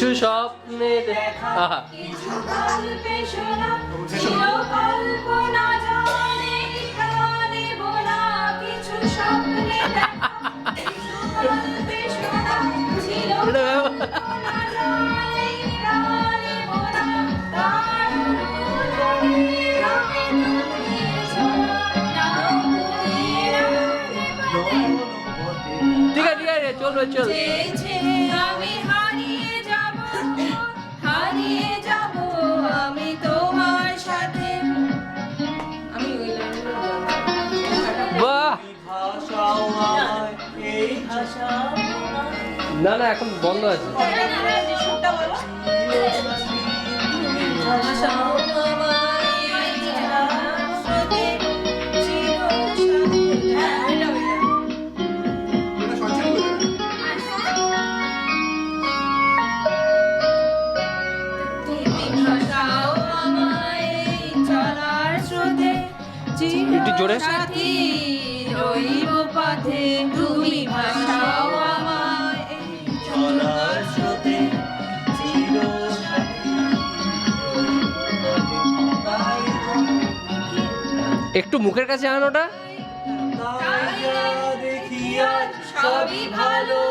কিছু স্বপ্নে দেখা কিছু গল্পে শোনা ছিল কল্পনা জানে গানে বলা কিছু স্বপ্নে দেখা কিছু গল্পে শোনা ছিল কল্পনা জানে গানে বলা তার অনুরাগে রঙে দুনিয়ার ছোঁয়া নাও ঠিক আছে চলবে চল আমি হারিয়ে যাব আমি তোমার সাথে আমি ওই লাইনগুলো বাহ ভাষাও আমায় এই ভাষা না না এখন বন্ধ আছে একটু জোরে। সাথী রইব পথে তুমি ভাষাও আমায় চলার স্রোতে চিরসাথী একটু মুখের কাছে আনোটা তাইয়া দেখি আজ সবই ভালো